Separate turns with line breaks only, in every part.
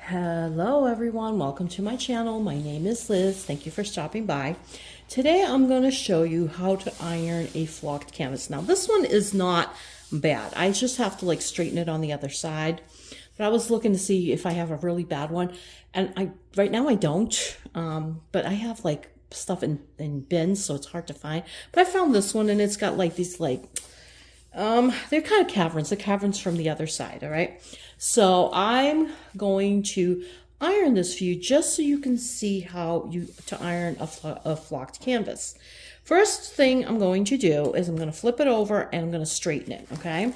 Hello everyone, welcome to my channel. My name is Liz. Thank you for stopping by. Today I'm going to show you how to iron a flocked canvas. Now this one is not bad. I just have to like straighten it on the other side. But I was looking to see if I have a really bad one, and right now I don't. But I have like stuff in bins, so it's hard to find. But I found this one, and it's got like these like they're kind of caverns, the caverns from the other side, all right? So I'm going to iron this for you just so you can see how to iron a flocked canvas. First thing I'm going to do is I'm going to flip it over and I'm going to straighten it, okay?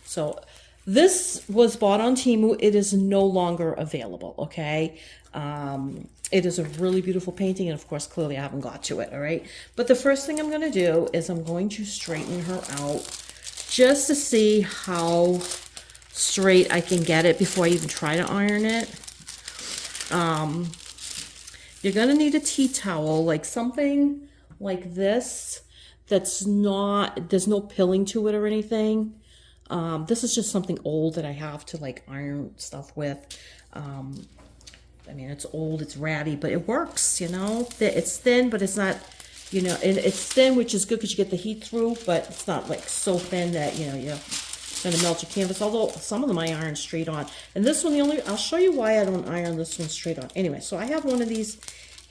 So this was bought on Temu. It is no longer available, okay? It is a really beautiful painting, and of course, clearly I haven't got to it, all right? But the first thing I'm going to do is I'm going to straighten her out just to see how straight I can get it before I even try to iron it. You're going to need a tea towel, like something like this that's not, there's no pilling to it or anything. This is just something old that I have to like iron stuff with. I mean, it's old, it's ratty, but it works, you know. It's thin, but it's not, you know, it's thin, which is good because you get the heat through, but it's not like so thin that, you know, you're going to melt your canvas, although some of them I iron straight on. And this one, I'll show you why I don't iron this one straight on. Anyway, so I have one of these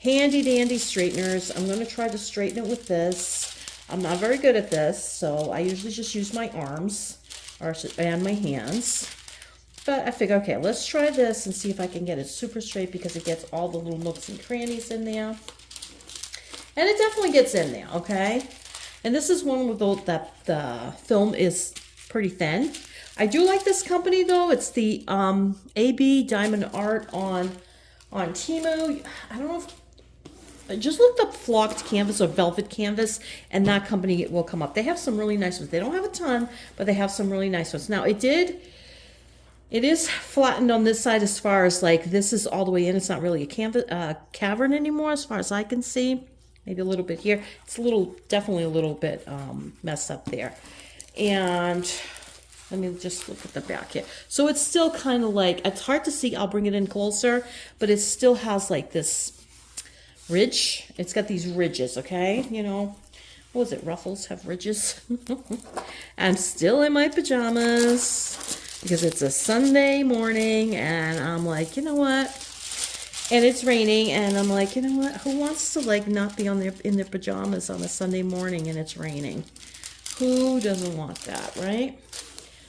handy dandy straighteners. I'm going to try to straighten it with this. I'm not very good at this, so I usually just use my arms and my hands. But I figure, okay, let's try this and see if I can get it super straight because it gets all the little nooks and crannies in there. And it definitely gets in there, okay? And this is one with that the film is pretty thin. I do like this company though. It's the AB Diamond Art on Temu. I don't know if I just looked up flocked canvas or velvet canvas, and that company will come up. They have some really nice ones. They don't have a ton, but they have some really nice ones. Now it is flattened on this side as far as like this is all the way in. It's not really a cavern anymore as far as I can see. Maybe a little bit here. It's definitely a little bit messed up there. And let me just look at the back here. So it's still kind of like, it's hard to see. I'll bring it in closer, but it still has like this ridge. It's got these ridges, okay? You know, what was it? Ruffles have ridges. I'm still in my pajamas because it's a Sunday morning, and I'm like, you know what? And it's raining, and I'm like, you know what? Who wants to like not be in their pajamas on a Sunday morning and it's raining? Who doesn't want that, right?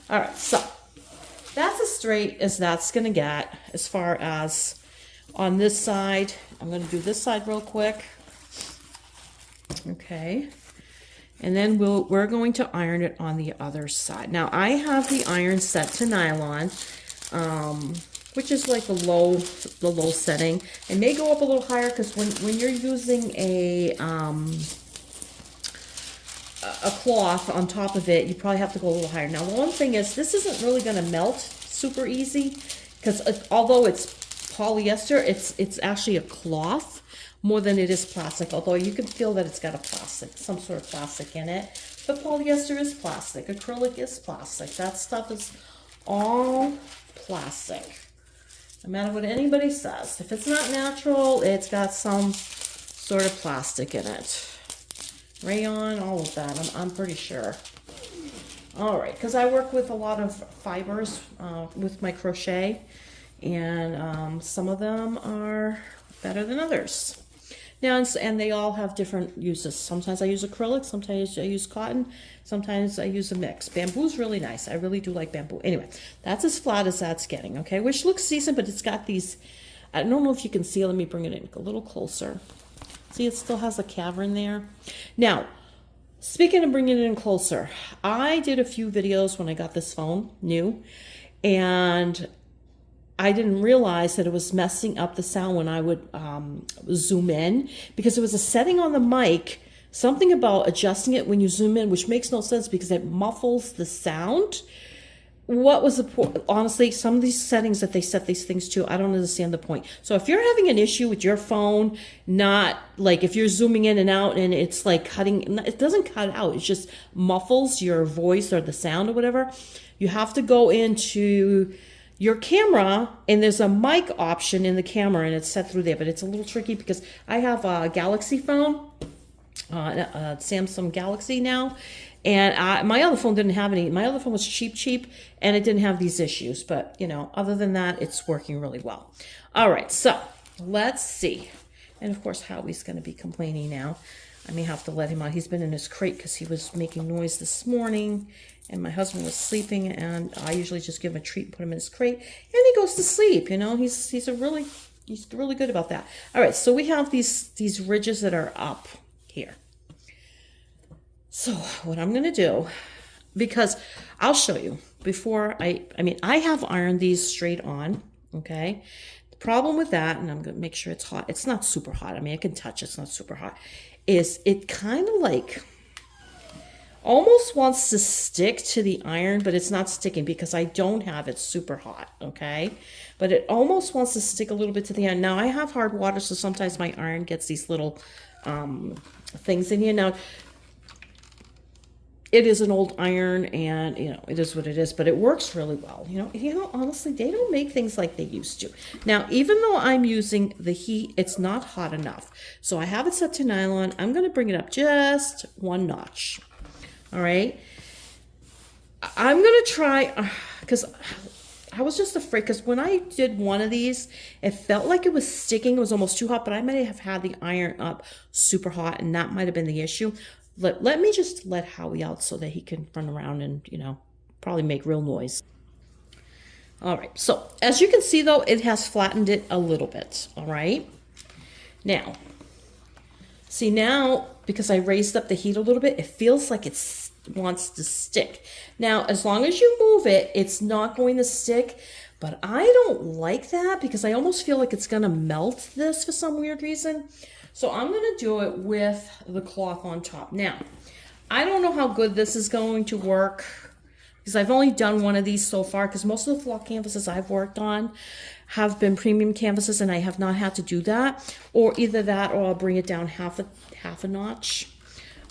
All right, so that's as straight as that's gonna get as far as on this side. I'm gonna do this side real quick. Okay. And then we're going to iron it on the other side. Now I have the iron set to nylon, which is like the low setting. It may go up a little higher because when you're using a cloth on top of it, you probably have to go a little higher. Now the one thing is this isn't really going to melt super easy because although it's polyester, it's actually a cloth more than it is plastic, although you can feel that it's got some sort of plastic in it. But polyester is plastic, acrylic is plastic. That stuff is all plastic. No matter what anybody says. If it's not natural, it's got some sort of plastic in it. Rayon, all of that, I'm pretty sure. All right, because I work with a lot of fibers with my crochet, and some of them are better than others. Now, and they all have different uses. Sometimes I use acrylic, sometimes I use cotton, sometimes I use a mix. Bamboo's really nice. I really do like bamboo. Anyway, that's as flat as that's getting, okay? Which looks decent, but it's got these, I don't know if you can see, let me bring it in a little closer. See, it still has a cavern there. Now, speaking of bringing it in closer, I did a few videos when I got this phone new, and I didn't realize that it was messing up the sound when I would zoom in, because there was a setting on the mic, something about adjusting it when you zoom in, which makes no sense because it muffles the sound. What was the point? Honestly, some of these settings that they set these things to, I don't understand the point. So if you're having an issue with your phone, not like if you're zooming in and out and it's like cutting, it doesn't cut out, it just muffles your voice or the sound or whatever. You have to go into your camera, and there's a mic option in the camera, and it's set through there, but it's a little tricky because I have a Galaxy phone, a Samsung Galaxy now, and my other phone didn't have any. My other phone was cheap, and it didn't have these issues. But, you know, other than that, it's working really well. All right, so let's see. And, of course, Howie's going to be complaining now. I may have to let him out. He's been in his crate because he was making noise this morning, and my husband was sleeping, and I usually just give him a treat and put him in his crate, and he goes to sleep. You know, he's really good about that. All right, so we have these ridges that are up here. So what I'm going to do, because I'll show you before I mean, I have ironed these straight on, okay? The problem with that, and I'm going to make sure it's hot. It's not super hot. I mean, I can touch it. It's not super hot. Is it kind of like almost wants to stick to the iron, but it's not sticking because I don't have it super hot, okay? But it almost wants to stick a little bit to the iron. Now, I have hard water, so sometimes my iron gets these little things in here. Now, it is an old iron, and, you know, it is what it is, but it works really well. You know, honestly, they don't make things like they used to. Now, even though I'm using the heat, it's not hot enough. So I have it set to nylon. I'm going to bring it up just one notch. All right. I'm going to try, because I was just afraid, because when I did one of these, it felt like it was sticking. It was almost too hot, but I might have had the iron up super hot, and that might have been the issue. Let me just let Howie out so that he can run around and, you know, probably make real noise. All right, so as you can see, though, it has flattened it a little bit, all right? Now, see now, because I raised up the heat a little bit, it feels like it wants to stick. Now, as long as you move it, it's not going to stick, but I don't like that because I almost feel like it's going to melt this for some weird reason. So I'm going to do it with the cloth on top. Now, I don't know how good this is going to work because I've only done one of these so far, because most of the flock canvases I've worked on have been premium canvases, and I have not had to do that, or either that or I'll bring it down half a notch.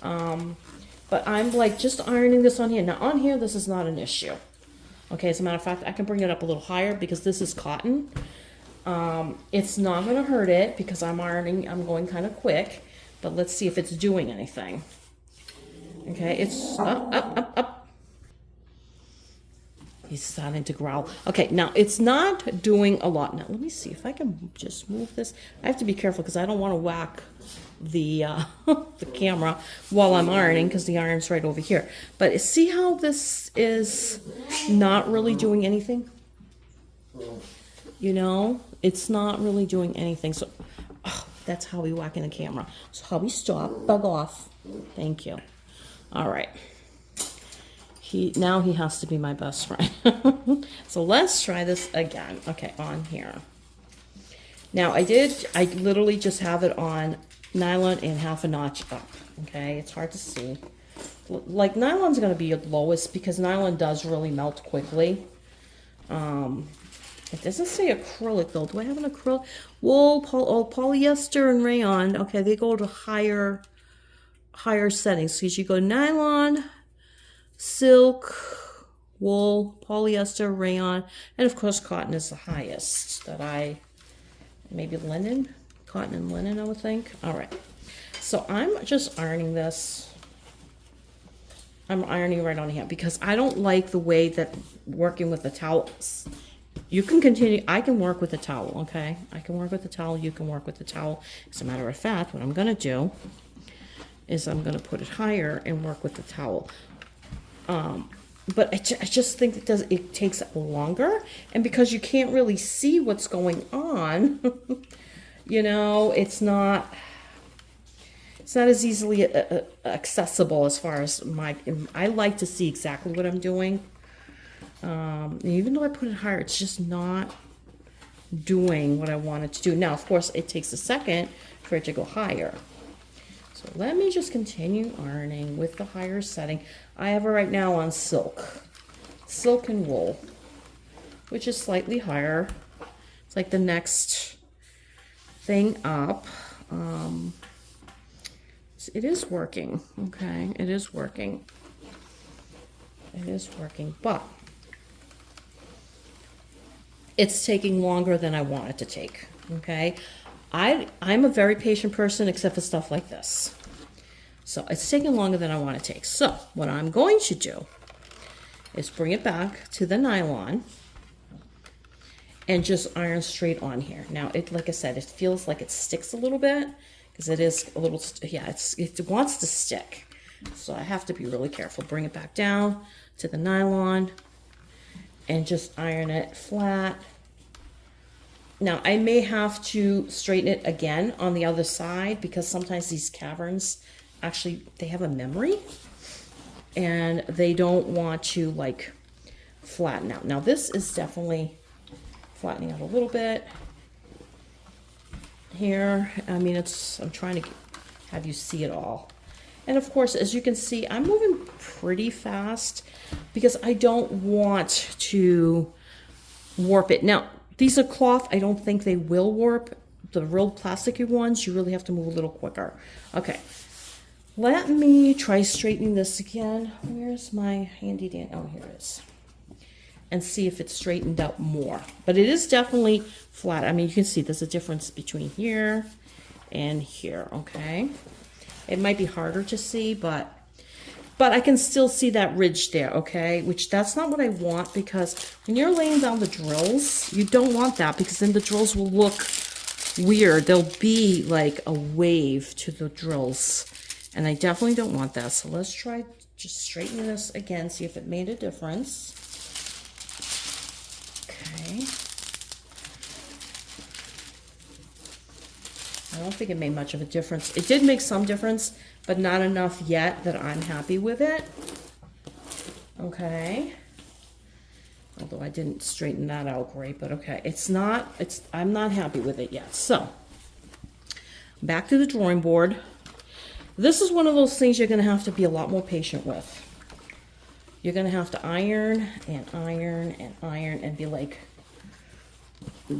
But I'm like just ironing this on here. Now on here, this is not an issue. Okay, as a matter of fact, I can bring it up a little higher because this is cotton. It's not going to hurt it because I'm ironing. I'm going kind of quick, but let's see if it's doing anything. Okay, it's up. He's starting to growl. Okay, now it's not doing a lot. Now let me see if I can just move this. I have to be careful because I don't want to whack the the camera while I'm ironing, because the iron's right over here. But see how this is not really doing anything? You know, it's not really doing anything. So that's how we whack in the camera. So how we stop, bug off. Thank you. All right. Now he has to be my best friend. So let's try this again. Okay, on here. Now I literally just have it on nylon and half a notch up. Okay, it's hard to see. Like nylon's gonna be at lowest because nylon does really melt quickly. It doesn't say acrylic though. Do I have an acrylic? Wool, polyester, and rayon. Okay, they go to higher settings. So you go nylon, silk, wool, polyester, rayon, and of course cotton is the highest maybe linen, cotton and linen, I would think. All right, so I'm just ironing this. I'm ironing right on here because I don't like the way that working with the towels. You can continue, I can work with the towel, okay? I can work with the towel, you can work with the towel. As a matter of fact, what I'm gonna do is I'm gonna put it higher and work with the towel. But I just think it takes longer, and because you can't really see what's going on, you know, it's not as easily accessible as far as I like to see exactly what I'm doing. Even though I put it higher, it's just not doing what I want it to do. Now, of course, it takes a second for it to go higher. So let me just continue ironing with the higher setting. I have it right now on silk and wool, which is slightly higher. It's like the next thing up. It is working, okay? It is working. It is working, but it's taking longer than I want it to take, okay? I'm a very patient person except for stuff like this. So it's taking longer than I want to take. So what I'm going to do is bring it back to the nylon and just iron straight on here. Now, like I said, it feels like it sticks a little bit because it is a little, yeah, it wants to stick. So I have to be really careful. Bring it back down to the nylon and just iron it flat. Now, I may have to straighten it again on the other side because sometimes these caverns, actually, they have a memory and they don't want to like flatten out. Now, this is definitely flattening out a little bit here. I mean, I'm trying to have you see it all. And of course, as you can see, I'm moving pretty fast because I don't want to warp it. Now, these are cloth. I don't think they will warp. The real plasticky ones, you really have to move a little quicker. Okay, let me try straightening this again. Where's my handy dandy? Oh, here it is. And see if it's straightened out more. But it is definitely flat. I mean, you can see there's a difference between here and here, okay? It might be harder to see, but I can still see that ridge there, okay? Which that's not what I want because when you're laying down the drills, you don't want that because then the drills will look weird. There'll be like a wave to the drills and I definitely don't want that. So let's try just straightening this again, see if it made a difference. Okay. I don't think it made much of a difference. It did make some difference, but not enough yet that I'm happy with it. Okay. Although I didn't straighten that out great, but okay. I'm not happy with it yet. So, back to the drawing board. This is one of those things you're going to have to be a lot more patient with. You're going to have to iron and iron and iron and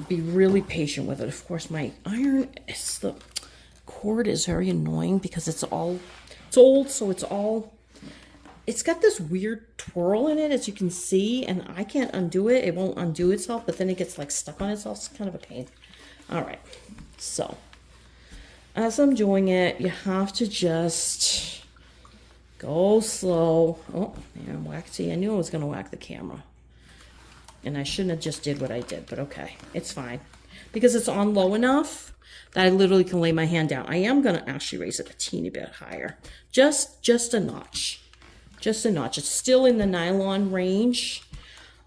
be really patient with it. Of course, my iron, the cord is very annoying because it's old, so it's got this weird twirl in it, as you can see, and I can't undo it. It won't undo itself, but then it gets like stuck on itself. It's kind of a pain. All right, so as I'm doing it, you have to just go slow. Oh, man, whacked. See, I knew I was going to whack the camera. And I shouldn't have just did what I did, but okay, it's fine. Because it's on low enough that I literally can lay my hand down. I am going to actually raise it a teeny bit higher. Just a notch. Just a notch. It's still in the nylon range,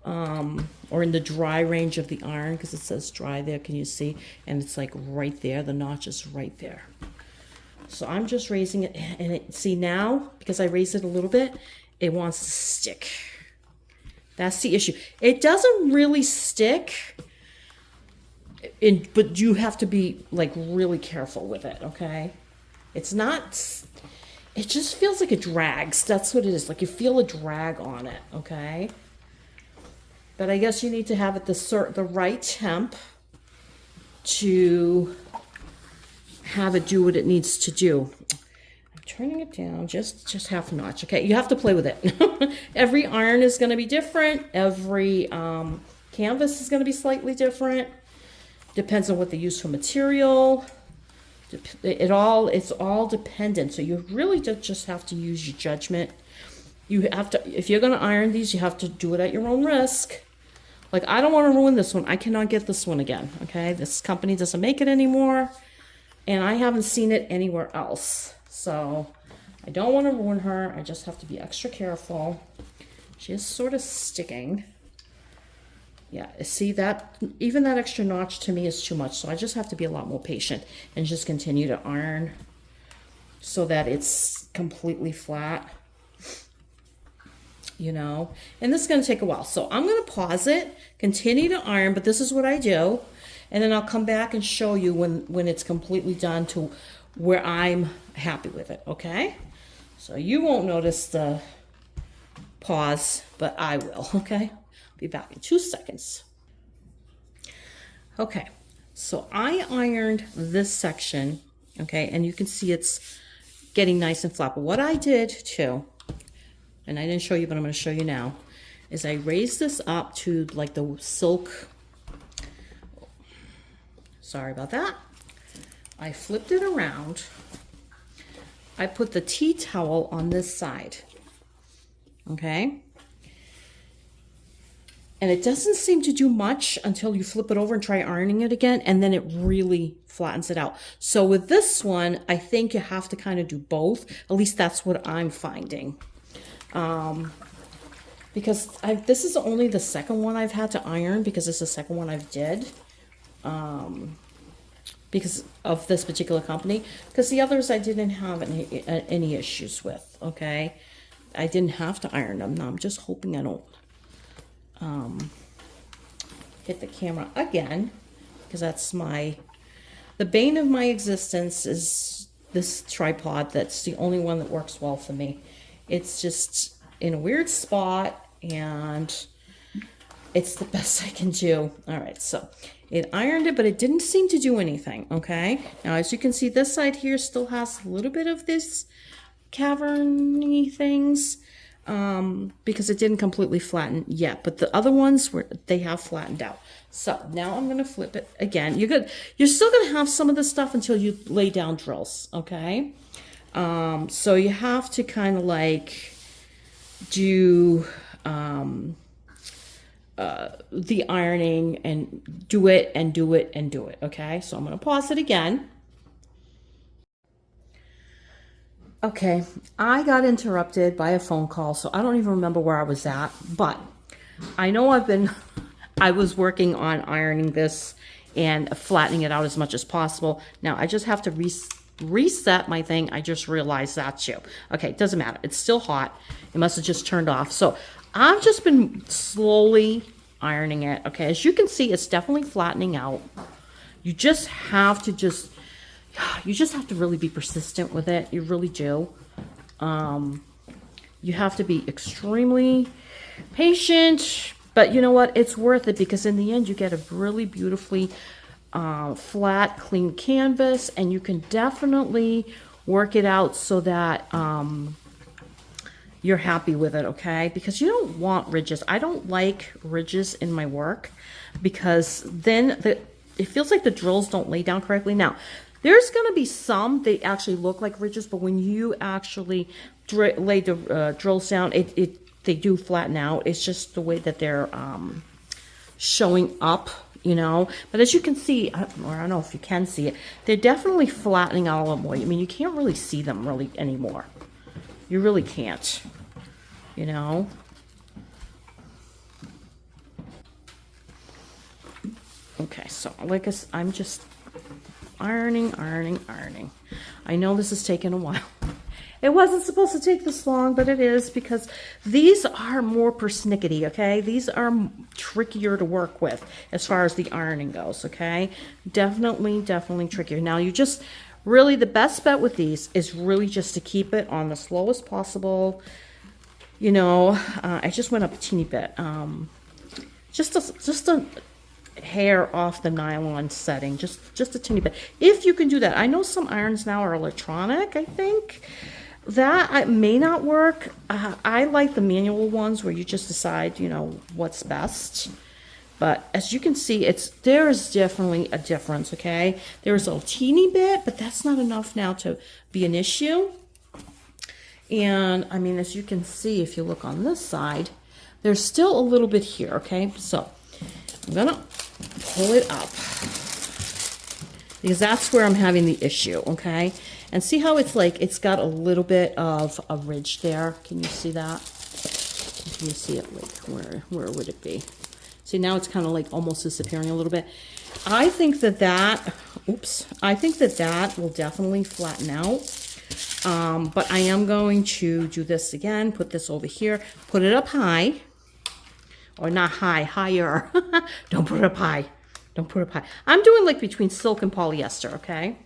or in the dry range of the iron, because it says dry there, can you see? And it's like right there, the notch is right there. So I'm just raising it, and see now, because I raised it a little bit, it wants to stick. That's the issue. It doesn't really stick, but you have to be like really careful with it, okay? It's not, it just feels like it drags. That's what it is. Like you feel a drag on it, okay? But I guess you need to have it the right temp to have it do what it needs to do. Turning it down just half a notch. Okay, you have to play with it. Every iron is going to be different. Every canvas is going to be slightly different. Depends on what they use for material. It's all dependent. So you really just have to use your judgment. You have to, if you're going to iron these, you have to do it at your own risk. Like, I don't want to ruin this one. I cannot get this one again. Okay, this company doesn't make it anymore, and I haven't seen it anywhere else. So I don't want to ruin her. I just have to be extra careful. She is sort of sticking. Yeah, see that? Even that extra notch to me is too much. So I just have to be a lot more patient and just continue to iron so that it's completely flat, you know. And this is going to take a while. So I'm going to pause it, continue to iron, but this is what I do. And then I'll come back and show you when it's completely done to where I'm happy with it, okay? So you won't notice the pause, but I will, okay? Be back in 2 seconds. Okay, so I ironed this section, okay, and you can see it's getting nice and flat. But what I did too, and I didn't show you, but I'm going to show you now, is I raised this up to like the silk Sorry about that. I flipped it around. I put the tea towel on this side. Okay? And it doesn't seem to do much until you flip it over and try ironing it again, and then it really flattens it out. So with this one, I think you have to kind of do both. At least that's what I'm finding. Because this is only the second one I've had to iron, because it's the second one I've did. Because of this particular company. Because the others I didn't have any issues with, okay? I didn't have to iron them. Now I'm just hoping I don't hit the camera again, because that's the bane of my existence is this tripod. That's the only one that works well for me. It's just in a weird spot, and it's the best I can do. All right, so it ironed it, but it didn't seem to do anything, okay? Now, as you can see, this side here still has a little bit of this caverny things, because it didn't completely flatten yet, but the other ones they have flattened out. So now I'm gonna flip it again. You're still gonna have some of this stuff until you lay down drills, okay? So you have to kind of like do the ironing and do it and do it and do it, okay? So I'm gonna pause it again. Okay, I got interrupted by a phone call, so I don't even remember where I was at, but I know I was working on ironing this and flattening it out as much as possible. Now I just have to reset my thing. I just realized that's you. Okay, it doesn't matter. It's still hot. It must have just turned off. So I've just been slowly ironing it. Okay, as you can see, it's definitely flattening out. You just have to really be persistent with it. You really do. You have to be extremely patient, but you know what? It's worth it, because in the end you get a really beautifully flat, clean canvas, and you can definitely work it out so that you're happy with it, okay? Because you don't want ridges. I don't like ridges in my work, because then it feels like the drills don't lay down correctly. Now, there's going to be some, they actually look like ridges, but when you actually lay the drills down, they do flatten out. It's just the way that they're showing up, you know. But as you can see, or I don't know if you can see it, they're definitely flattening out a lot more. I mean, you can't really see them really anymore. You really can't, you know. Okay, so like I'm just ironing. I know this is taking a while. It wasn't supposed to take this long, but it is, because these are more persnickety, okay? These are trickier to work with as far as the ironing goes, okay? Definitely trickier. Now, really the best bet with these is really just to keep it on the slowest possible. You know, I just went up a teeny bit. Just a hair off the nylon setting, just a teeny bit, if you can do that. I know some irons now are electronic. I think that may not work. I like the manual ones where you just decide, you know, what's best. But as you can see, there is definitely a difference, okay? There's a teeny bit, but that's not enough now to be an issue. And I mean, as you can see, if you look on this side, there's still a little bit here, okay? So I'm gonna pull it up, because that's where I'm having the issue, okay? And see how it's got a little bit of a ridge there. Can you see that? Can you see it? Like, where would it be? See, now it's kind of like almost disappearing a little bit. I think that will definitely flatten out. But I am going to do this again, put this over here, put it up high. Or not high, higher. Don't put it up high. Don't put it up high. I'm doing like between silk and polyester, okay?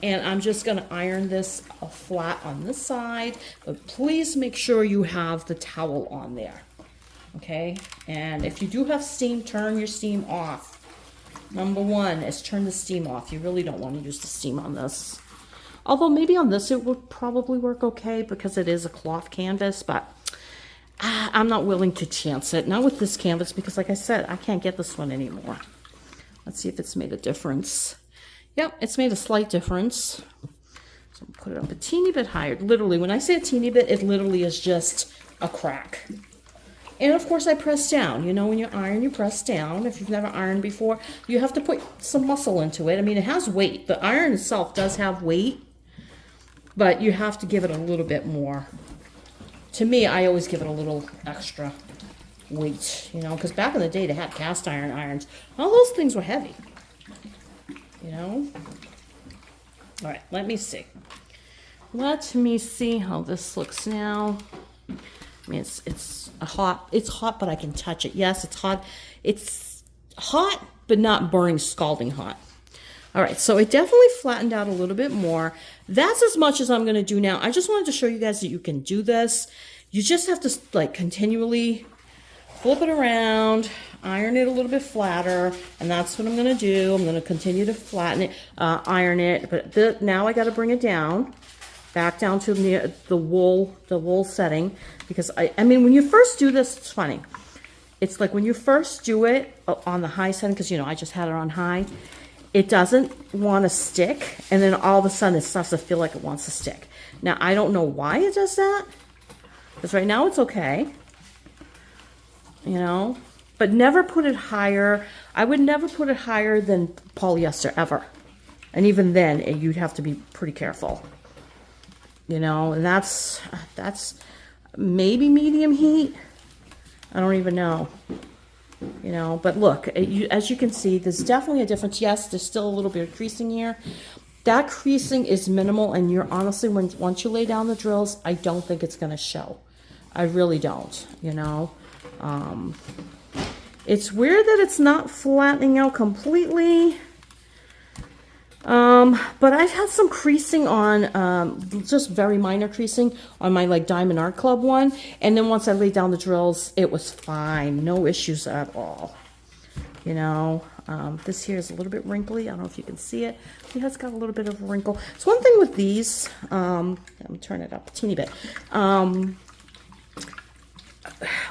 And I'm just going to iron this flat on this side. But please make sure you have the towel on there, okay? And if you do have steam, turn your steam off. Number one is turn the steam off. You really don't want to use the steam on this. Although maybe on this it would probably work okay, because it is a cloth canvas, but I'm not willing to chance it. Not with this canvas, because like I said, I can't get this one anymore. Let's see if it's made a difference. Yep, it's made a slight difference. So put it up a teeny bit higher. Literally, when I say a teeny bit, it literally is just a crack. And of course I press down. You know, when you iron, you press down. If you've never ironed before, you have to put some muscle into it. I mean, it has weight. The iron itself does have weight, but you have to give it a little bit more. To me, I always give it a little extra weight, you know, because back in the day they had cast iron irons. All those things were heavy, you know. All right, let me see. Let me see how this looks now. I mean, it's hot. It's hot, but I can touch it. Yes, it's hot. It's hot, but not burning, scalding hot. All right, so it definitely flattened out a little bit more. That's as much as I'm going to do now. I just wanted to show you guys that you can do this. You just have to like continually flip it around, iron it a little bit flatter, and that's what I'm going to do. I'm going to continue to flatten it, iron it, but now I got to bring it down, back down to the wool setting, because I mean, when you first do this, it's funny. It's like when you first do it on the high setting, because, you know, I just had it on high, it doesn't want to stick, and then all of a sudden it starts to feel like it wants to stick. Now, I don't know why it does that, because right now it's okay, you know, but never put it higher. I would never put it higher than polyester ever. And even then, you'd have to be pretty careful, you know, and that's maybe medium heat. I don't even know, you know, but look, as you can see, there's definitely a difference. Yes, there's still a little bit of creasing here. That creasing is minimal, and you're honestly, once you lay down the drills, I don't think it's going to show. I really don't, you know. It's weird that it's not flattening out completely. But I've had some creasing on, just very minor creasing on my like Diamond Art Club one. And then once I laid down the drills, it was fine. No issues at all. You know, this here is a little bit wrinkly. I don't know if you can see it. It has got a little bit of a wrinkle. So one thing with these, I'm gonna turn it up a teeny bit.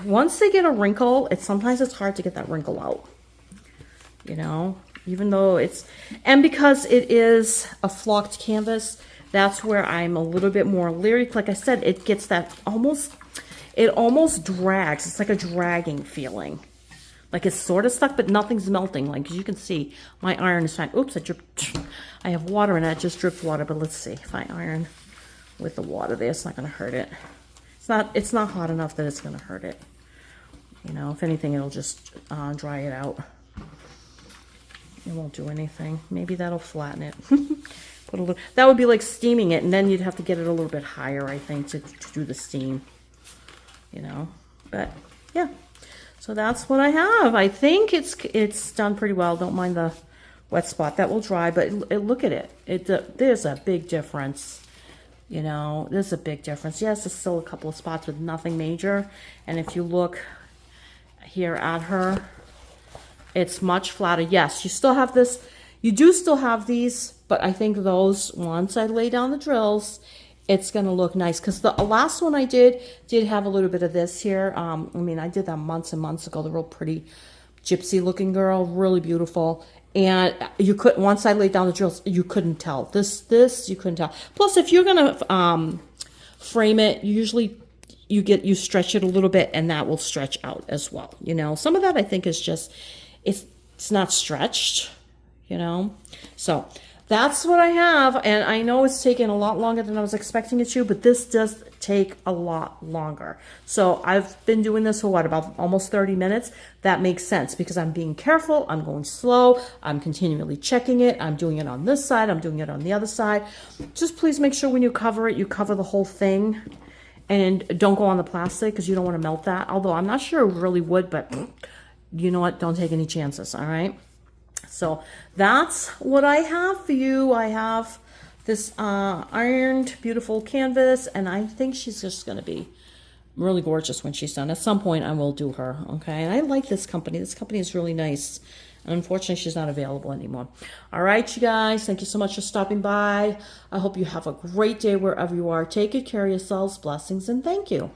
Once they get a wrinkle, sometimes it's hard to get that wrinkle out, you know, even though and because it is a flocked canvas, that's where I'm a little bit more leery. Like I said, it gets that it almost drags. It's like a dragging feeling. Like it's sort of stuck, but nothing's melting. Like, as you can see, my iron is fine. Oops, I have water in it. I just dripped water, but let's see. If I iron with the water there, it's not going to hurt it. It's not hot enough that it's going to hurt it. You know, if anything, it'll just dry it out. It won't do anything. Maybe that'll flatten it. Put a little. That would be like steaming it, and then you'd have to get it a little bit higher, I think, to do the steam. You know, but yeah. So that's what I have. I think it's done pretty well. Don't mind the wet spot. That will dry, but look at it. There's a big difference. You know, there's a big difference. Yes, there's still a couple of spots with nothing major. And if you look here at her, it's much flatter. Yes, you still have this. You do still have these, but I think those, once I lay down the drills, it's going to look nice. Because the last one I did have a little bit of this here. I mean, I did that months and months ago. The real pretty gypsy looking girl, really beautiful. And you could, once I laid down the drills, you couldn't tell. This you couldn't tell. Plus, if you're gonna frame it, usually you stretch it a little bit, and that will stretch out as well. You know, some of that I think is just it's not stretched. You know, so that's what I have, and I know it's taken a lot longer than I was expecting it to, but this does take a lot longer. So I've been doing this for what, about almost 30 minutes. That makes sense because I'm being careful, I'm going slow, I'm continually checking it, I'm doing it on this side, I'm doing it on the other side. Just please make sure when you cover it, you cover the whole thing, and don't go on the plastic because you don't want to melt that. Although I'm not sure it really would, but you know what, don't take any chances, all right? So that's what I have for you. I have this ironed, beautiful canvas, and I think she's just going to be really gorgeous when she's done. At some point, I will do her, okay? And I like this company. This company is really nice. And unfortunately, she's not available anymore. All right, you guys, thank you so much for stopping by. I hope you have a great day wherever you are. Take good care of yourselves. Blessings, and thank you.